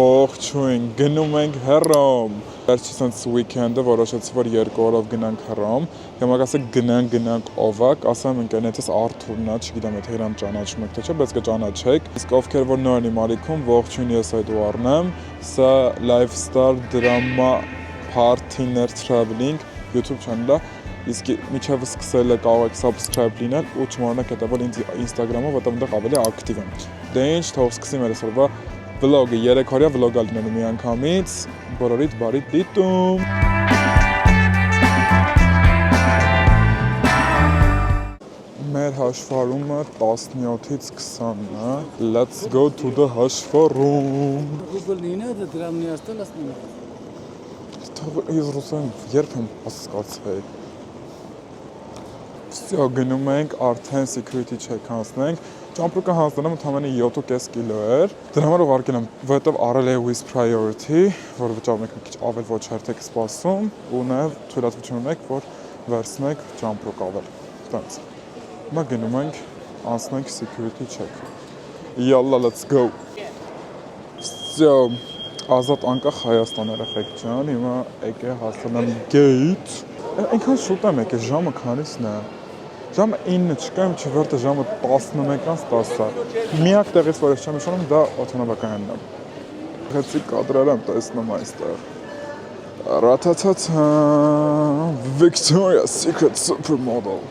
Ողջույն, գնում ենք Հռոմ։ Վերջի sense weekend-ը որոշեցի, որ 2 օրով գնանք Հռոմ։ Հիմա կասեք գնանք ով է, ասեմ ընկերներս Արթուրն է, չգիտեմ եթե իրան ճանաչում եք թե չէ, բայց կճանաչեք։ Իսկ ովքեր որ նոր են իմ ալիքում, ողջույն, ես Էդուարդն եմ։ Սա Lifestyle Drama Partner Traveling YouTube channel-ը։ Իսկ միջև սկսել եք կարող եք subscribe լինել ու չմոռանաք հետևել ինձ Instagram-ով, որտեղ այնտեղ ավելի ակտիվ եմ։ Դե ինչ, թող սկսեմ մեր այսօրվա vlog-ը, 3 օրյա vlog-ա լինելու միանգամից, բոլորիդ բարի դիտում։ Մեր հաշվարումը 17-ից 20-ն է, let's go to the հաշվարում։ Ես ռուսեն երբ եմ հասկացել։ Всё, գնում ենք արդեն security check հանձնենք։ Ճամպրուկը հանձնել եմ ընդամենը 7.5 կիլո էր։ Դրա համար ուղարկել եմ, որովհետև արել է with priority, որ վճարում եք մի քիչ ավել ոչ հերթեք սպասում ու նաև թույլատվություն ունեք, որ վերցնեք ճամպրուկ ավել։ Տենց։ Հիմա գնում ենք անցնենք security check։ Yalla, let's go։ Всё, ազատ անկախ Հայաստան երեխեք ջան, հիմա եկե հասել եմ gate։ Այնքան շուտ եմ եկել, ժամը քանիսն է։ Ժամը 9 չկա, իմ չվերտը ժամը 11:10 է։ Միակ տեղից, որ ես չեմ նշանում, դա օդանավակայանն է։ Գեղեցիկ կադրեր եմ տեսնում այստեղ։ Ռաթաթաթա Victoria's Secret Supermodel։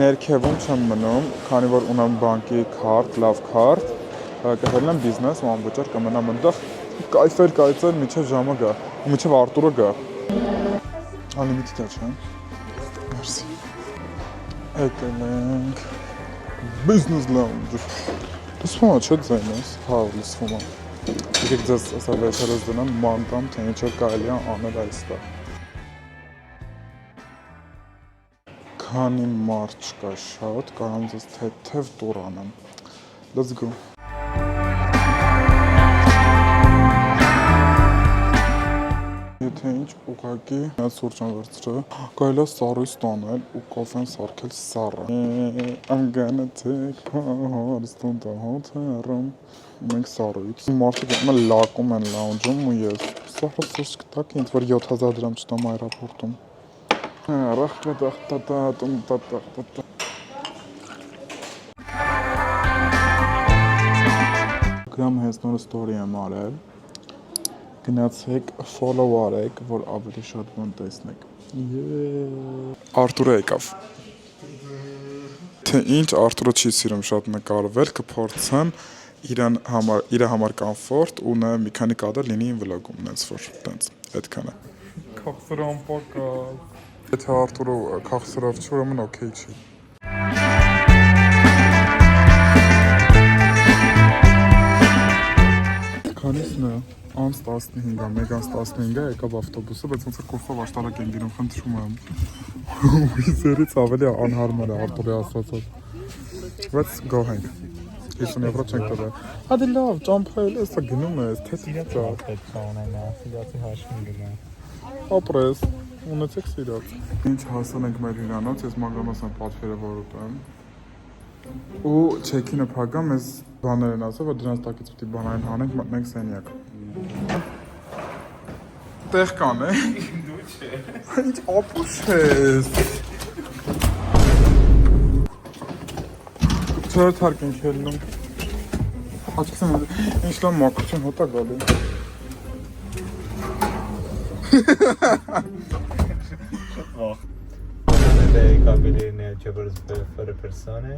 Ներքևում չեմ մնում, քանի որ ունեմ բանկի քարտ, լավ քարտ, կհելն եմ բիզնես ու անվճար կմնամ այնտեղ կայֆեր կայծել մինչև ժամը գա, ու մինչև Արտուրը գա։ Unlimited է, չէ՞։ Մերսի։ Եկել ենք Business Lounge։ Լսվում է, չէ՞ ձայնս։ Հա, լսվում է։ Եկեք ձեզ ասա վերջերս դնեմ մանտամ, թե ինչ որ կարելի է անել այստեղ։ Քանի մարդ չկա շատ, կարամ ձեզ թեթև տուր անեմ։ Let's go։ Եթե ինչ ուղղակի նա սուրճ եմ վերցրել, կարելի է սառույց տանել ու կոֆեն սարքել սառը։ I'm gonna take my horse to the hotel։ Մենք սառույց։ Մարդիկ մը լակում են լաունջում ու ես սառը սուրճ կտակ ինձ որ 7000 դրամ չտամ այրապորտում։ Գրամ հենց նոր story եմ արել։ Գնացեք follow արեք, որ ավելի շատ բան տեսնեք։ Արտուրը եկավ։ Թե ինչ Արտուրը չի սիրում շատ նկարվել, կփորձեմ իր համար կոմֆորտ ու նաև մի քանի կադր լինի իմ վլոգում, նենց որ տենց, այդքանը։ Քաղցրան պակա։ Եթե Արտուրը քաղցրավ չի, ուրեմն օքեյ չի։ Քանիսն է։ Անց 15-ը, 1:15-ը եկավ ավտոբուսը, բայց ոնց որ կոֆով աշտարակ են գնում, խնդրում եմ։ Ուիզերից ավելի անհարմար է Արտուրի ասածը։ Let's go հենք։ 50 եվրո չենք տվել։ Հադի լավ, ճամփայել ես, գնում ես, թե սիրած է։ Պետք է ունենա, սիրածի հաշվին գնա։ Ապրես, ունեցեք սիրած։ Ինչ հասել ենք մեր հյուրանոց, ես մագանոց եմ պատվերը որ ուտեմ։ Ու չեքինը փակամ, ես բաներ են ասել, որ դրանց տակից պիտի բանային հանենք, մտնենք սենյակ։ Տեղ կան է։ Դու չէ։ Ինչ ապուշ ես։ Չորդ հարկ ենք ելնում։ Աչքս եմ ինչ լավ մաքրություն հոտ է գալի։ Capire per persone.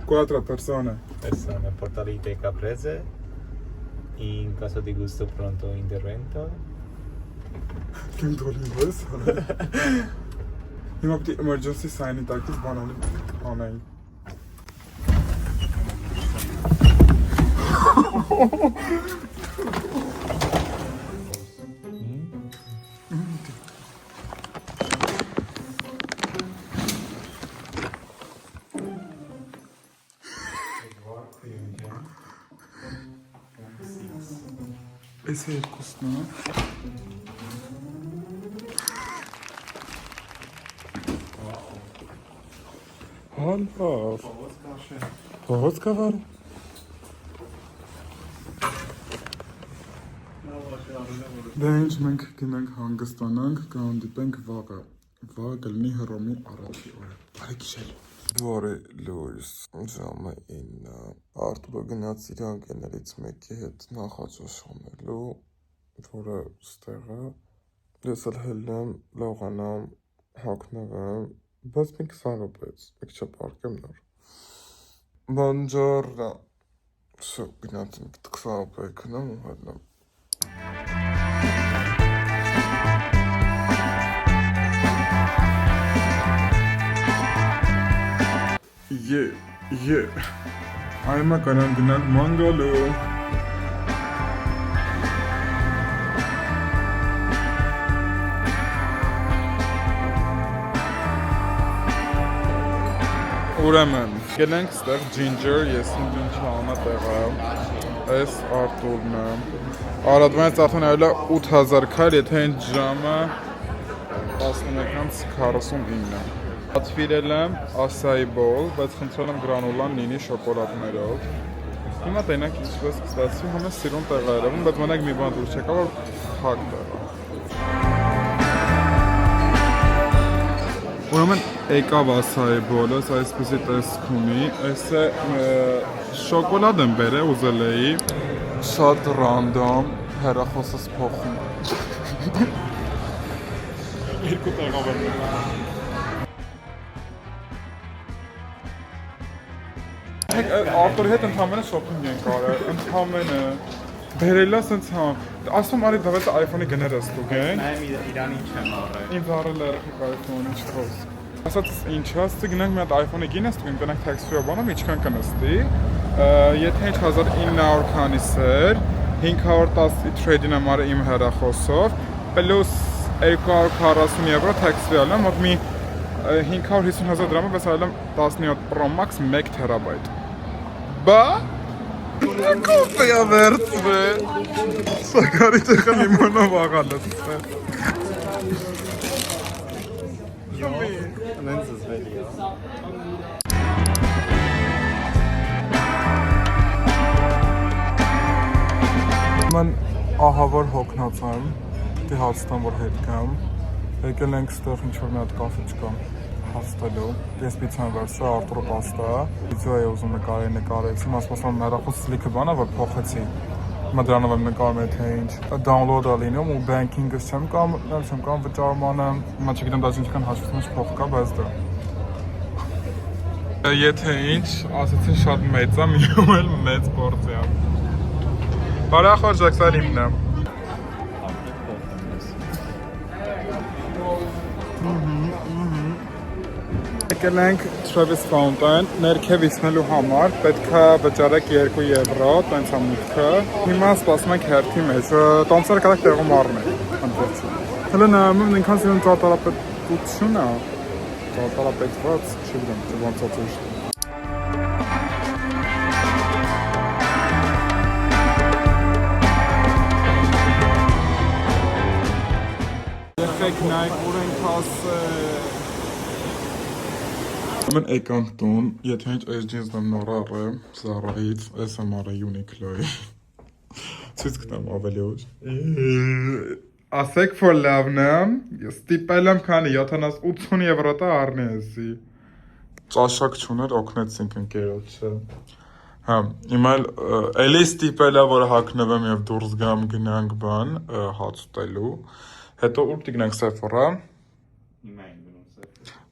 4 persone. Persone, portarite caprese. In caso di gusto pronto intervento. Kim դոլիվես։ Հիմա պիտի emergency sign-ի տակից բանալի անեին։ Էս երկուսն է։ Հալավ։ Փողոց կավար։ Դե ինչ մենք գնանք հանգստանանք, կհանդիպենք վաղը։ Վաղը կլինի Հռոմի առաջի օրը։ Բարի գիշեր։ Բարի լույս, ժամը 9։ Արտուրը գնաց իր անկերներից մեկի հետ նախաճաշ անելու, որը ստեղ է։ Ես էլ հելնեմ, լողանամ, հագնվեմ, բայց մի 20 րոպեից, մեկ չպարկեմ նոր։ Buongiorno։ Всё, գնացինք 20 րոպե քնեմ ու հելնեմ։ Այմա կանան գնանք մանգալու։ Ուրեմն, գնանք ստեղ Ginger, ես ինչ անա տեղը, այս Արտուրն է։ Արադվանից արդեն այլ է 8000 քայլ, եթե այն ժամը 11:49։ Պատվիրել եմ ասայի բոլ, բայց խնդրել եմ գրանուլան նինի շոկոլադներով։ Հիմա տենանք ինչպես կստացվի, հոմես սիրուն տեղ է երևում, բայց մենակ մի բան դուր չեկա, որ փակ տեղ է։ Ուրեմն եկավ ասայի բոլը, այսպեսի տեսք ունի, այս է շոկոլադ եմ բերել, ուզել էի, շատ ռանդոմ, հեռախոսս փոխում է։ Երկու տեղավոր է։ Արտուրի հետ ընդամենը շոփինգ ենք արել, ընդամենը բերելա սենց հա, ասում արի դավեց iPhone-ի գները ստուգեն։ Նայեմ Իրանի չեմ առել։ Ինձ առել է երեխեք iPhone-ը չխոս։ Ասացս ինչ ասցի գնանք մի հատ iPhone-ի գին ստուգենք, տնենք tax-free բանամ, ինչքան կնստի։ Եթե ինչ 1900 քանիս էր, 510 trade-ին եմ արել իմ հեռախոսով, պլյուս 240 եվրո tax-free ալեմ, մոտ մի 550,000 դրամը պես արել եմ 17 Pro Max 1 TB։ Բա կոպեյա վերցվել, սակարի տեղը լիմանով աղալը ծվել։ Նենց զվելի է։ Ման ահա որ հոգնած եմ, դի հացտամ որ հետ կամ, եկել ենք ստեղ ինչ-որ մի հատ կաֆե չկամ հաստելու, ես պիցան վերցրի Արտուրը պաստա, վիդեո է ուզում նկարեցի, մասպասան հեռախոս սլիքը բան է, որ փոխեցի, հիմա դրանով եմ նկարում է թե ինչ, download-ա լինում ու banking-ս չեմ կամ վճարմանը, հիմա չգիտեմ դա ինչքան հաշվություն չփոխ կա, բայց դա։ Եթե ինչ, ասեցին շատ մեծ է, միում էլ մեծ պորցի է։ Բարախոր ժակսար իմն է։ Եկել ենք Travis Fountain, ներքև իսնելու համար, պետք է վճարեք 2 եվրո, տենց է մուտքը։ Հիմա սպասում ենք հերթի մեջ, տոմսերը կատակ տեղում առնենք, ընդվերցին։ Հələ նայում եմ, ինքան սիրուն ճարտարապետություն է, ճարտարապետված, չգիտեմ, ոնց է ճիշտ։ Եղեք նայք, ուր ենք հասել։ Ուրեմն եկանք տուն, եթե ինչ այս ջինսն եմ նոր առել, Zara-ից, այս եմ առել Uniqlo-ի։ Ցույց կտամ ավելի ուշ։ Ասեք for love-ն եմ, ստիպել եմ քանի 70-80 եվրո տա առնի էսի։ Ճաշակ չուներ, օգնեցինք ընկերոջը։ Հա, հիմա էլի ստիպել է, որ հագնվեմ եւ դուրս գամ գնանք բան, հաց ուտելու։ Հետո ուր տիգնանք Sephora։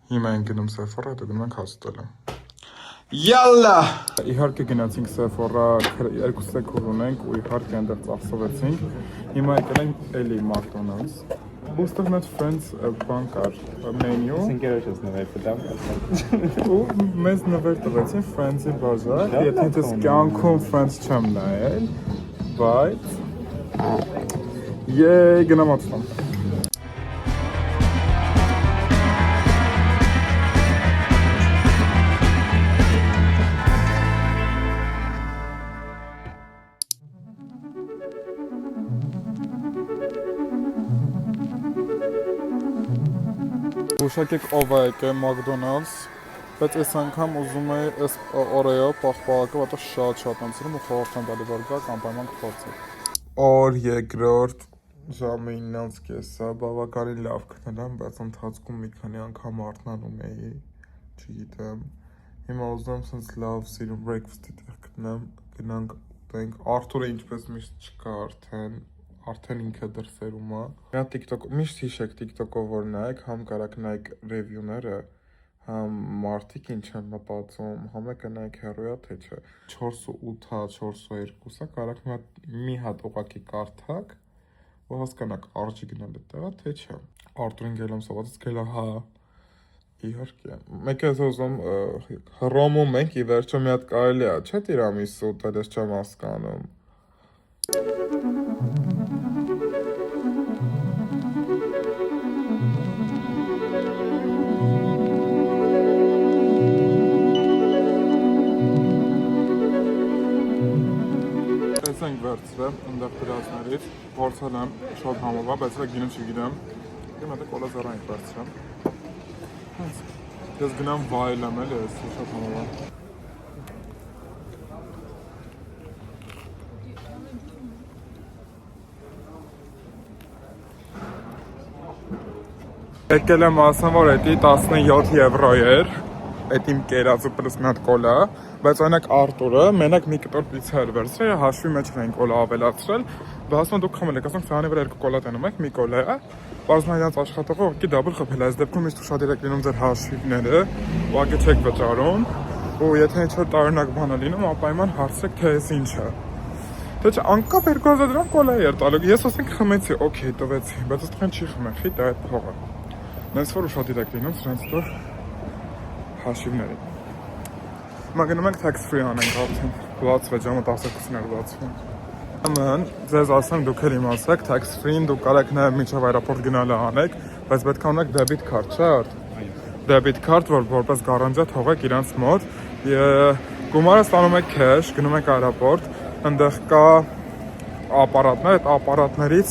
Հիմա ենք գնում Sephora, հետո գնում ենք հաց ուտելու։ Յալլա։ Իհարկե գնացինք Sephora, 2 սեկունդ ունենք ու իհարկե այնտեղ ծախսովեցինք։ Հիմա եկել ենք էլի McDonald's։ Ոստեղ մեծ Friends բան կար, մենյու։ Ինքերոջս նվեր տամ։ Ու մեզ նվեր տվեցին Friends-ի բաժակ, եթե ես կյանքում Friends չեմ նայել, բայց գնամ ացնեմ։ Ուշակեք ով է եկել McDonald's, բայց այս անգամ ուզում է Oreo պաղպաղակը, որտեղ շատ եմ սիրում ու խորհուրդ եմ տալի որ գա անպայման կփորձեք։ օր երկրորդ ժամը 9:30-ը բավականին լավ քնել եմ, բայց ընթացքում մի քանի անգամ արթնանում էի, չգիտեմ։ Հիմա ուզում եմ sense լավ սիրուն breakfast-ի տեղ գտնեմ, գնանք ուտենք։ Արթուրը ինչպես միշտ չկա արդեն ինքը դրսերում է։ Նա TikTok միշտ հիշեք TikTok-ով որ նայեք, համ կարաք նայեք review-ները, համ մարդիկ ինչ են մտածում, համ եկը նայեք հեռույա թե չէ։ 4:08-ա, 4:02-ա կարաք մի հատ ուղակի կարդաք, որ հասկանաք արժի գնալ այդտեղը, թե չէ։ Արթուրին գելամ սովածից գելա հա։ Իհարկե։ Մեկ է ուզում հռոմում ենք, ի վերջո մի հատ կարելի է, չէ՞ տիրամիսու ուտել, ես չեմ հասկանում։ Ենք վերցրել ընդեղ դրածներից, փորձել եմ շատ համովա, բայց գինը չգիտեմ։ Դե մտա կոլա զառա ենք վերցրել։ Ես գնամ վայելեմ էլ ես շատ համովա։ Եկել եմ ասեմ, որ էդի 17 եվրո էր, էդ իմ կերածը պլուս մի հատ կոլա, բայց օրինակ Արտուրը մենակ մի կտոր պիցցա էր վերցրել, հաշվի մեջ էին կոլա ավելացրել, բայց ասում դուք խմել եք, ասում սեղանի վրա 2 կոլա տենում եք, մի կոլա է, բարձրացնում իրենց աշխատողը ուղղակի դաբլ խփել, այս դեպքում միշտ ուշադիր եք լինում ձեր հաշիվները, ուղղակի չեք վճարում, ու եթե ինչ-որ տարօրինակ բան է լինում, անպայման հարցրեք, թե էս ինչ է։ Թե չէ, անկապ 2000 դրամ կոլա էր տալու, ես ասենք խմեցի, օքեյ, տվեցի, բայց այդքան չի խմել, խիտ է այդ փողը։ Նենց որ ուշադիր եք լինում սրանց դոր հաշիվների։ Հիմա գնում ենք tax free անենք արդեն, 66 ժամը 12-ին էր բացվում։ Ուրեմն, ձեզ ասեմ դուք էլ իմացեք, tax free-ին դուք կարեք նաև մինչև այրապորտ գնալը անեք, բայց պետք է ունեք debit card, չէ՞ արդ։ Debit card, որ որպես գարանտիա թողեք իրանց մոտ, գումարը ստանում եք cash, գնում եք այրապորտ, այնտեղ կա ապարատներ, այդ ապարատներից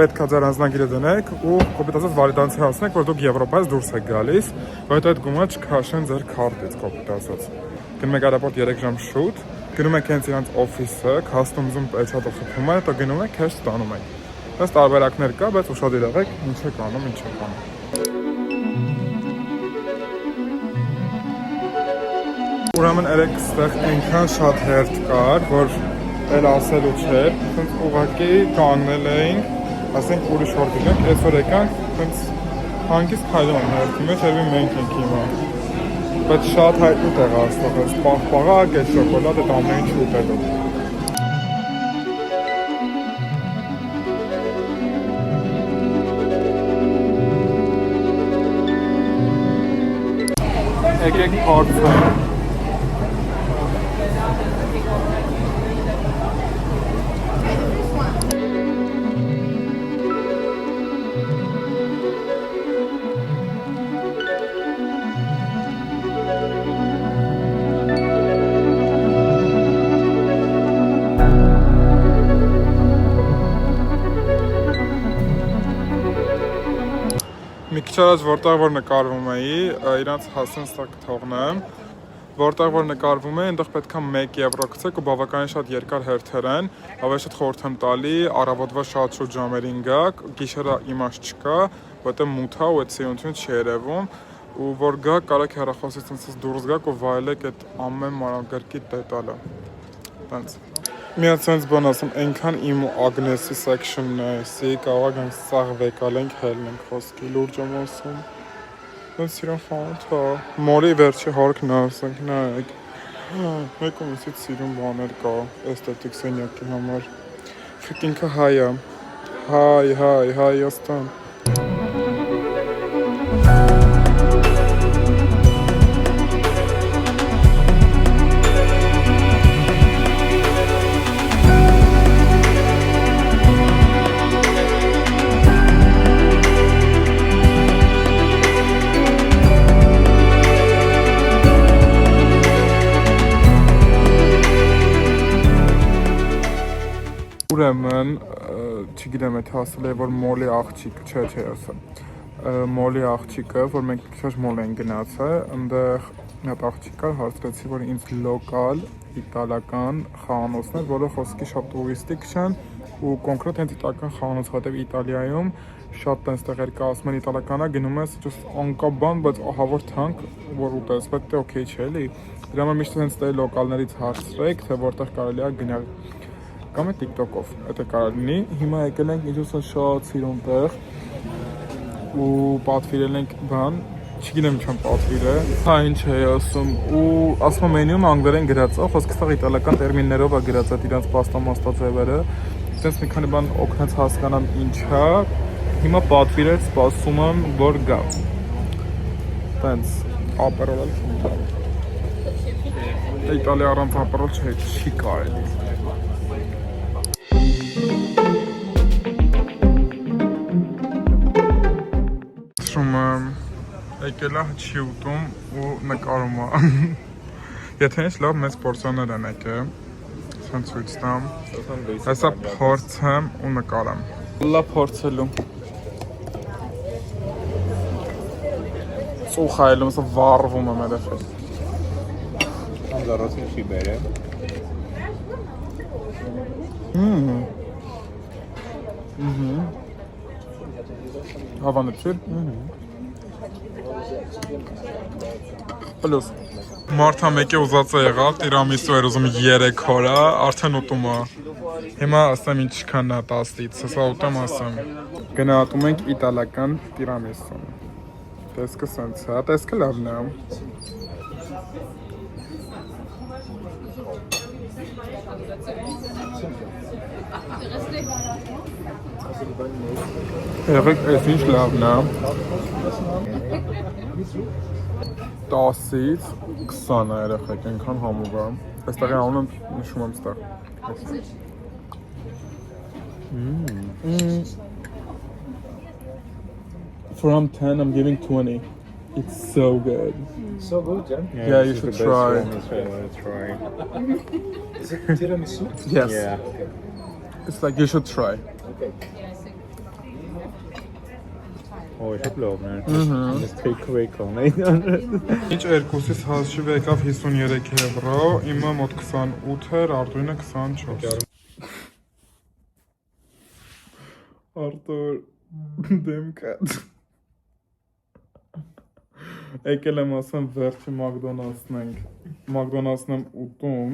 պետք է ձեր անձնագիրը դնեք ու կոպիտ ասած վալիդացիա հասնեք, որ դուք Եվրոպայից դուրս եք գալիս, որովհետեւ այդ գումարը չքաշեն ձեր քարտից, կոպիտ ասած։ Գնում եք այրապորտ 3 ժամ շուտ, գնում եք հենց իրանց օֆիսը, customs-ում պետք է խփում եք, հետո գնում եք cash ստանում եք։ Այս տարբերակներ կա, բայց ուշադիր եղեք, ինչ եք անում, ինչ եք անում։ Ուրեմն երեք ստեղ այնքան շատ հերթ կար, որ էլ ասելու չէր, ասենք ուղղակի կանգնել էինք, ասենք ուրիշ որ գնանք, այսօր եկանք, ասենց հանգիստ քայլում եմ հերթի մեջ, երևի մենք ենք հիմա։ Բայց շատ հայտնի տեղ է աստեղ, այս պաղպաղակ, այս շոկոլադ, այդ ամեն ինչ ուտելու։ Եկեք փորձենք։ Մի քիչ առաջ որտեղ որ նկարվում էի, իրանց հասեն ստա կթողնեմ, որտեղ որ նկարվում էի, այնտեղ պետք է 1 եվրո գցեք ու բավականին շատ երկար հերթեր են, ավելի շատ խորհուրդ եմ տալի, առավոտվա շատ շուտ ժամերին գաք, գիշերը իմաստ չկա, որտեղ մութ է ու այդ սիրունությունը չի երևում, ու որ գաք կարաք հեռախոսից ինձ դուրս գաք ու վայելեք այդ ամեն մանրակրկիտ դետալը։ Տենց։ Մի հատ sense բան ասեմ, այնքան իմ ու Ագնեսի section-ն է, էսի կարող ենք սաղ վեկալենք հելնենք խոսքի, լուրջ եմ ասում։ Ոնց սիրուն խանութ է, մորի վերջի հարկն է, ասենք նայեք։ Մեկ ու մյուսից սիրուն բաներ կա, էսթետիկ սենյակի համար։ Ինքը հայ է, Հայաստան։ Ուրեմն, չգիտեմ, եթե ասել է, որ մոլի աղջիկ, չէ ասեմ, մոլի աղջիկը, որ մենք քիչ մոլ են գնացել, այնտեղ մի հատ աղջիկ կար, հարցրեցի, որ ինձ լոկալ իտալական խանութներ, որը խոսքի շատ տուրիստիկ չեն, ու կոնկրետ հենց իտալական խանութ, որտեղ Իտալիայում շատ տենց տեղեր կա, ասում են իտալականա գնում ես just անկապ բան, բայց ահավոր թանկ, որ ուտես, բայց դե օքեյ չէ, էլի։ Դրա համար միշտ հենց դե լոկալներից հարցրեք, թե որտեղ կարելի է գնալ։ Կամ է TikTok-ով, դա կարելի լինի։ Հիմա եկել ենք ինչ-որ շատ սիրուն տեղ ու պատվիրել ենք բան, չգիտեմ ինչ պատվիրը։ Հա ինչ է ասում, ու ասում եմ մենյուն անգլերեն գրած է, խոսքը ստեղ իտալական տերմիններով է գրած այդ իրանց պաստամաստա ձևերը։ Այդպես մի քանի բան օգնեց հասկանամ ինչա։ Հիմա պատվիրել սպասում եմ, որ գա։ Տենց ապերոլ էլ չունի։ Իտալիա առանց ապերոլ չի կարելի։ Եկել է չի ուտում ու նկարում է։ Եթե ինչ լավ մեծ պորցիաներ են եկել, ասեն ցույց տամ։ Հեսա փորձեմ ու նկարեմ։ Լավ փորձելու։ Սուխայելում սա վառվում է մեր էֆել։ Անձառոցին չի բերեմ։ Հավանեցիր։ Պլյուս Մարդը մեկ է ուզած է եղավ, տիրամիսու էր ուզում 3 օրա, արդեն ուտում է։ Հիմա ասեմ ինչքան է 10-ից, հեսա ուտեմ ասեմ։ Գնահատում ենք իտալական տիրամիսուն։ Տեսքը սենց է, տեսքը լավն է։ Եղեք այս ինչ լավն է։ 10-ից 20 է երեխեք, ենքան համուղ է։ Այստեղ անունը նշում եմ ստեղ։ From 10, I'm giving 20. It's so good. So good, Yeah, you should try. Is it tiramisu? Yes. Yeah. It's like you should try. Oh, ich hab Lob, ne? Das takeaway կողմը։ Ինչ երկուսից հաշիվ եկավ 53 եվրո, իմը մոտ 28 էր, Արտուրինը 24։ Արտուր, դեմքատ։ Եկել եմ ասեմ վերջի Մակդոնալդսն ենք, Մակդոնալդսն եմ ուտում,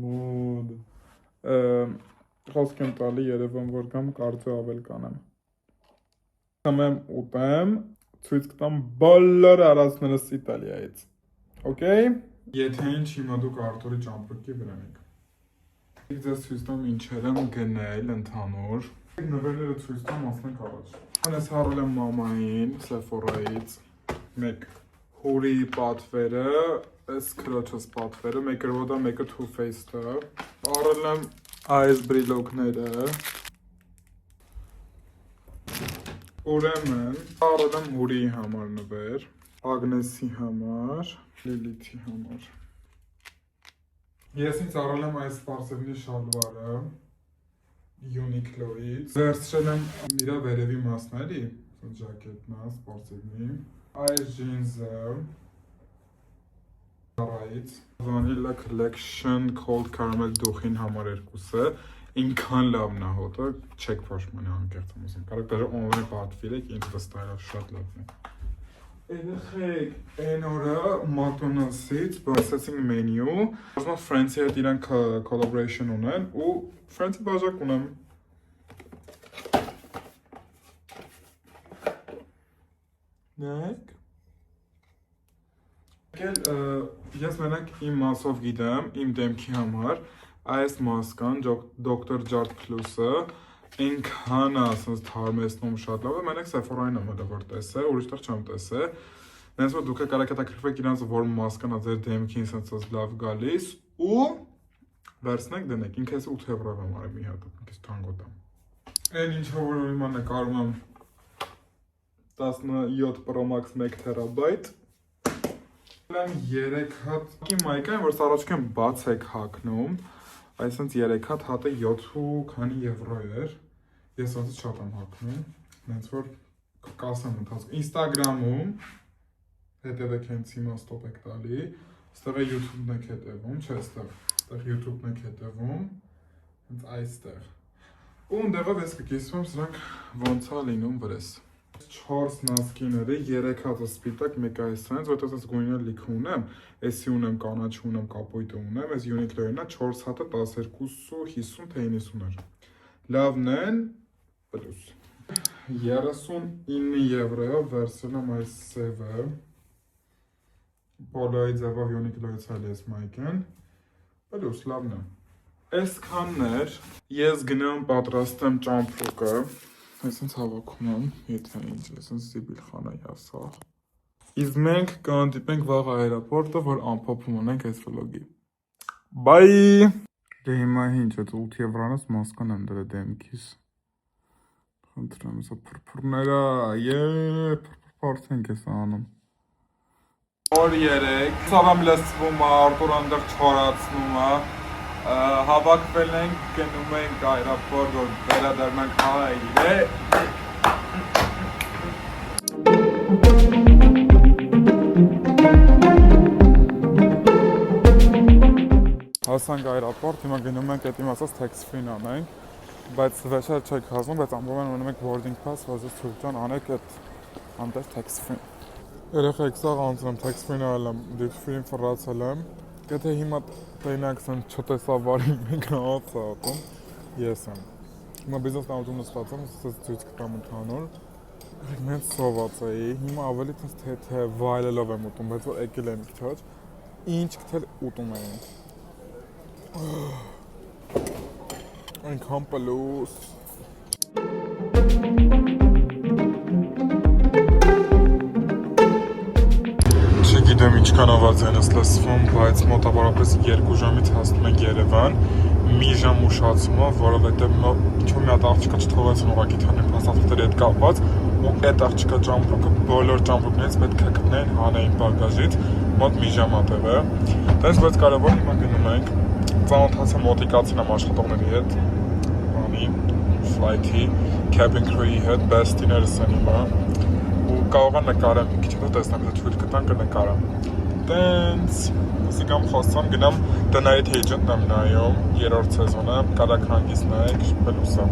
մոդ, խոսք եմ տալի երևում որ գամ կարծե ավել կանեմ։ Եմ ուտեմ, ցույց կտամ բոլոր արածներս Իտալիայից, օքեյ։ Եթե ինչ հիմա դուք Արտուրի ճամպրուկի վրա եք։ Ձեզ ցույց տամ ինչեր եմ գնել ընդհանուր։ Նվերները ցույց տամ ասենք առաջ։ Անես հարել եմ մամային Sephora-ից, մեկ հորի պատվերը, այս քրոջս պատվերը, մեկը Roda, մեկը Too Faced-ը։ Արել եմ այս բրիլոկները։ Ուրեմն, արել եմ հորիի համար նվեր, Ագնեսի համար, Լիլիթի համար։ Ես ինձ արել եմ այս սպարսևնի շալվարը, Uniqlo-ից, վերցրել եմ իրա վերևի մասն էլի, ժակետն է, սպարսևնի, այս ջինզը, Zara-ից, Vanilla Collection Cold Caramel դուխին համար երկուսը, ինքան լավն է հոտը, չեք փոշմանի անկեղծ եմ ասեմ, կարող դեռ online պատվիրեք, ինձ վստահելով շատ լավն է։ Երեխեք, այն օրը McDonald's-ից բացեցինք մենյու, ասում Ֆրանսիայի հետ իրանք collaboration ունեն ու Ֆրանսի բաժակ ունեմ։ Նայեք։ Ես մենակ իմ մասով գիտեմ, իմ դեմքի համար, այս մասկան, Dr. Jart Plus-ը, ինքան ասենց թարմեցնում շատ լավ է, մենակ Sephora-ին եմ հələ որ տեսել, ուրիշ տեղ չեմ տեսել։ Նենց որ դուք կարեք հետաքրքրվեք իրանց որ մասկան է ձեր դեմքին սենց լավ գալիս ու վերցնեք դնեք, ինքը 8 եվրով եմ արել մի հատ, ինքս թանկոտ եմ։ Այն ինչը որ հիմա նկարում եմ 17 Pro Max 1 TB։ Լեմ 3 հատ մայկա են, որ սառաջքեն բաց եք հակնում, այսենց 3 հատ հատը 7 քանի եվրո էր, ես ոնց շատ եմ հակնում, նենց որ կասեմ ընթացքում, Instagram-ում հետևեք հենց հիմա ստոպ եք տալի, ստեղ է YouTube-ն եք հետևում, չէ ստեղ YouTube-ն եք հետևում, հենց այստեղ, ու ընդեղով ես կկիսվում սրանք ոնց է լինում վրես։ 4 նասկիները, 3 հատը սպիտակ, մեկը այսպես, որտեղ ես գույնը լիքը ունեմ, էսի ունեմ կանաչ ունեմ, կապույտը ունեմ, այս Uniqlo-ն է 4 հատը 12.50 թե 90-ներ։ Լավն են, պլյուս 39 եվրոյով վերցրել եմ այս սևը, բոլոյի ձևով Uniqlo-ից էլ ես մայքեն, պլյուս լավն է։ Այսքաններ ես գնամ պատրաստեմ ճամփրուկը, այսինքն հավաքում եմ, եթե ինչ, այսինքն զիբիլ խանայի ասաղ։ Իսկ մենք կհանդիպենք վաղ այրապորտը, որ ամփոփում ունենք այս վլոգի։ Բայ։ Դե հիմա ինչ է, 8 եվրանոց մասկան եմ դրա դեմքիս։ Խնդրեմ, սա փրփուրները, փրփուրենք ես անում։ Օր 3, սավ եմ լսվում, Արտուր այնտեղ չորացնում է, հավաքվել ենք, գնում ենք այրապորտ, որ վերադառնանք հայրե։ Հասանք այրապորտ, հիմա գնում ենք այդ իմ ասած tax-free-ն անենք, բայց վերջեր չեք հասնում, բայց ամբողջովին ունեմ ենք boarding pass, որ ես թույլ տան անեք այդ անտեղ tax-free-ն։ Երեխեք սաղ անցնում tax-free-ն արել եմ, duty-free-ն ֆռացել եմ, եթե հիմա տենակ սեն չտեսավարի մեկ հաց է ատում, ես եմ։ Հիմա բիզնես կանոթումն ստացում, սենց ծույց կտամ ընդհանուր, մենց սոված էի, հիմա ավելի թե վայլելով եմ ուտում, բայց որ եկել եմ քիչ, ինչ կթել ուտում էի։ Այնքան պլուս։ Չգիտեմ ինչքանով է ձենս լսվում, բայց մոտավորապես 2 ժամից հասնում ենք Երևան, մի ժամ ուշացումը, որովհետև ինչ-որ մի հատ աղջիկա չթողեցին ուղղակի թանին փաստաթղթերի հետ կապված, ու այդ աղջիկա ճամփրուկը բոլոր ճամփրուկներից պետք է գտնեն հանեին բագաժից, մոտ մի ժամ ատև է։ Դες բայց կարևոր հիմա գնում ենք, ծանոթացա մոտիկացին եմ աշխատողների հետ, բանի, flight-ի, cabin crew-ի հետ, best-իներս են հիմա, ու կարող եմ նկարեմ, մի քիչ հետո տեսնեմ, եթե թույլ կտան կնկարեմ։ Տենց, սիկամ խոսամ, գնամ The Night Agent-ն եմ նայում, 3-րդ սեզոնը, կարակ հանգիստ նայեք, պլուսը։